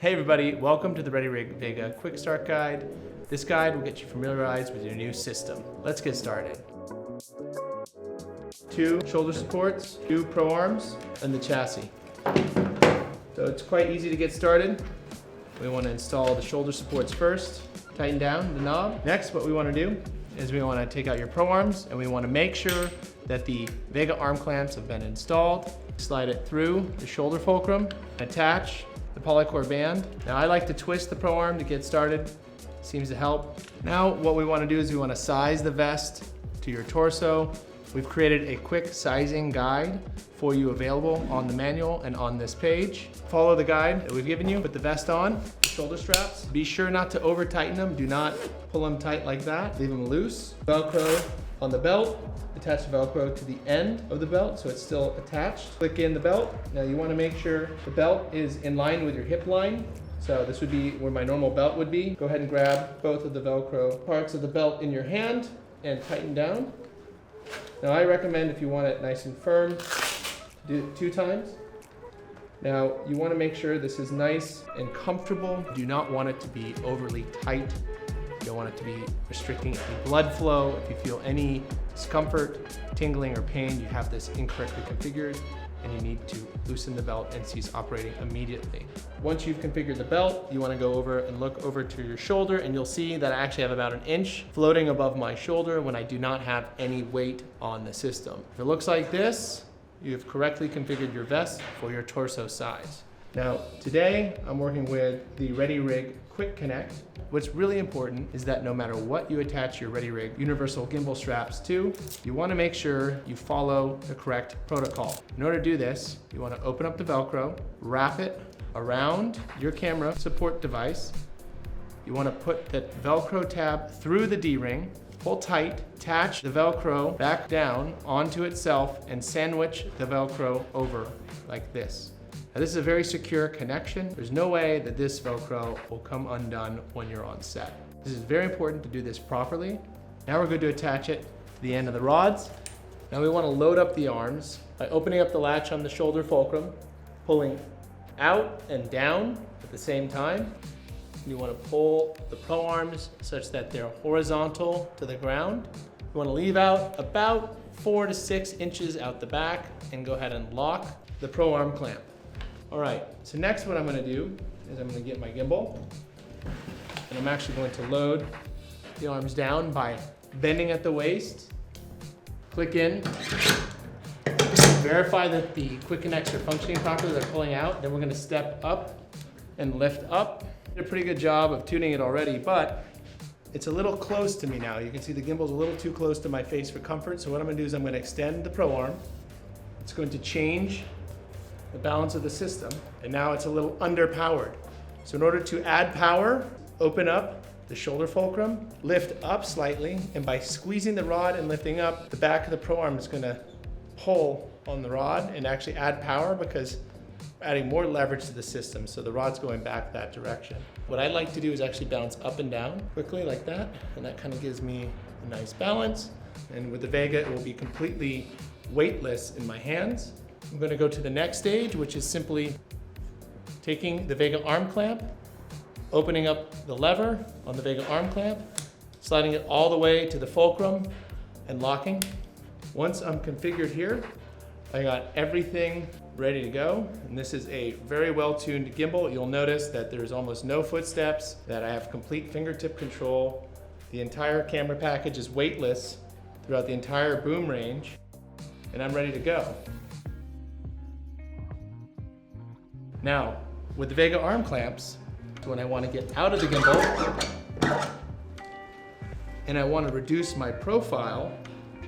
Hey everybody, welcome to the ReadyRig Vega Quick Start Guide. This guide will get you familiarized with your new system. Let's get started. 2 shoulder supports, 2 pro arms, and the chassis. So it's quite easy to get started. We want to install the shoulder supports first, tighten down the knob. Next, what we want to do is we want to take out your pro arms and we want to make sure that the Vega arm clamps have been installed. Slide it through the shoulder fulcrum, attach the polycore band. Now I like to twist the pro arm to get started. Seems to help. Now what we want to do is we want to size the vest to your torso. We've created a quick sizing guide for you available on the manual and on this page. Follow the guide that we've given you. Put the vest on, shoulder straps. Be sure not to over tighten them. Do not pull them tight like that. Leave them loose. Velcro on the belt. Attach the Velcro to the end of the belt so it's still attached. Click in the belt. Now you want to make sure the belt is in line with your hip line. So this would be where my normal belt would be. Go ahead and grab both of the Velcro parts of the belt in your hand and tighten down. Now I recommend, if you want it nice and firm, do it 2 times. Now you want to make sure this is nice and comfortable. You do not want it to be overly tight. You don't want it to be restricting any blood flow. If you feel any discomfort, tingling, or pain, you have this incorrectly configured and you need to loosen the belt and cease operating immediately. Once you've configured the belt, you want to go over and look over to your shoulder, and you'll see that I actually have about 1 inch floating above my shoulder when I do not have any weight on the system. If it looks like this, you have correctly configured your vest for your torso size. Now, today I'm working with the ReadyRig Quick Connect. What's really important is that no matter what you attach your ReadyRig universal gimbal straps to, you want to make sure you follow the correct protocol. In order to do this, you want to open up the Velcro, wrap it around your camera support device. You want to put the Velcro tab through the D-ring, pull tight, attach the Velcro back down onto itself, and sandwich the Velcro over like this. Now this is a very secure connection. There's no way that this Velcro will come undone when you're on set. This is very important to do this properly. Now we're going to attach it to the end of the rods. Now we want to load up the arms by opening up the latch on the shoulder fulcrum, pulling out and down at the same time. You want to pull the pro arms such that they're horizontal to the ground. You want to leave out about 4 to 6 inches out the back and go ahead and lock the pro arm clamp. All right, so next what I'm going to do is I'm going to get my gimbal, and I'm actually going to load the arms down by bending at the waist. Click in, verify that the quick connects are functioning properly, they're pulling out. Then we're going to step up and lift up. Did a pretty good job of tuning it already, but it's a little close to me now. You can see the gimbal's a little too close to my face for comfort. So what I'm going to do is I'm going to extend the pro arm. It's going to change the balance of the system, and now it's a little underpowered. So in order to add power, open up the shoulder fulcrum, lift up slightly, and by squeezing the rod and lifting up, the back of the pro arm is going to pull on the rod and actually add power, because we're adding more leverage to the system, so the rod's going back that direction. What I like to do is actually bounce up and down quickly like that, and that kind of gives me a nice balance. And with the Vega, it will be completely weightless in my hands. I'm going to go to the next stage, which is simply taking the Vega arm clamp, opening up the lever on the Vega arm clamp, sliding it all the way to the fulcrum, and locking. Once I'm configured here, I got everything ready to go. And this is a very well-tuned gimbal. You'll notice that there's almost no footsteps, that I have complete fingertip control. The entire camera package is weightless throughout the entire boom range, and I'm ready to go. Now, with the Vega arm clamps, when I want to get out of the gimbal and I want to reduce my profile,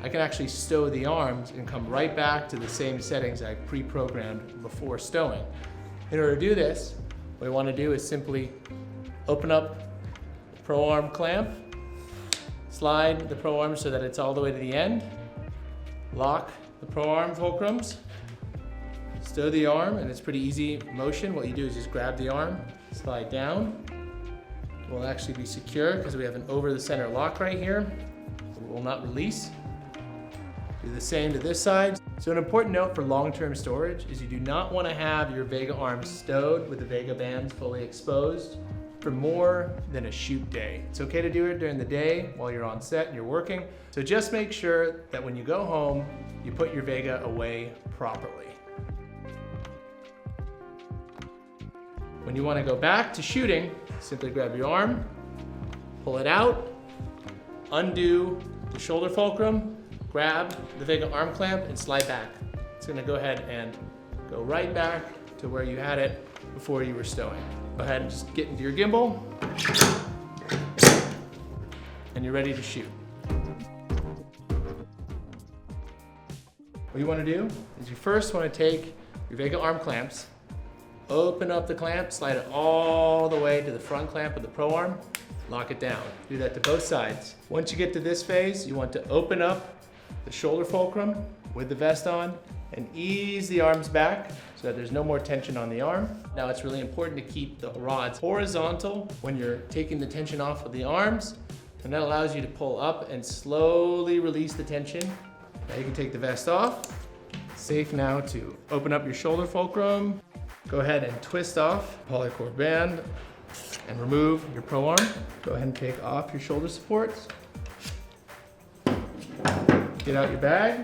I can actually stow the arms and come right back to the same settings I pre-programmed before stowing. In order to do this, what I want to do is simply open up the pro arm clamp, slide the pro arm so that it's all the way to the end, lock the pro arm fulcrums, stow the arm, and it's pretty easy motion. What you do is just grab the arm, slide down. It will actually be secure because we have an over the center lock right here. It will not release. Do the same to this side. So an important note for long-term storage is you do not want to have your Vega arms stowed with the Vega bands fully exposed for more than a shoot day. It's okay to do it during the day while you're on set and you're working. So just make sure that when you go home, you put your Vega away properly. When you want to go back to shooting, simply grab your arm, pull it out, undo the shoulder fulcrum, grab the Vega arm clamp and slide back. It's gonna go ahead and go right back to where you had it before you were stowing. Go ahead and just get into your gimbal and you're ready to shoot. What you wanna do is you first wanna take your Vega arm clamps, open up the clamp, slide it all the way to the front clamp of the Pro Arm, lock it down. Do that to both sides. Once you get to this phase, you want to open up the shoulder fulcrum with the vest on and ease the arms back so that there's no more tension on the arm. Now it's really important to keep the rods horizontal when you're taking the tension off of the arms, and that allows you to pull up and slowly release the tension. Now you can take the vest off. It's safe now to open up your shoulder fulcrum. Go ahead and twist off the polycord band and remove your Pro Arm. Go ahead and take off your shoulder supports. Get out your bag.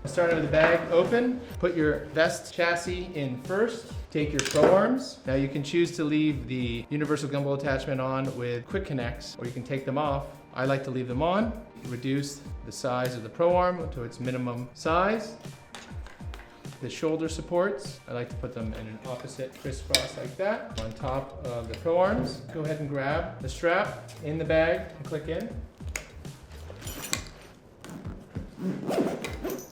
Starting with the bag open, put your vest chassis in first. Take your Pro Arms. Now you can choose to leave the universal gimbal attachment on with quick connects, or you can take them off. I like to leave them on. Reduce the size of the Pro Arm to its minimum size. The shoulder supports, I like to put them in an opposite crisscross like that on top of the Pro Arms. Go ahead and grab the strap in the bag and click in.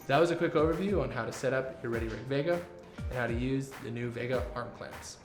That was a quick overview on how to set up your ReadyRig Vega and how to use the new Vega arm clamps.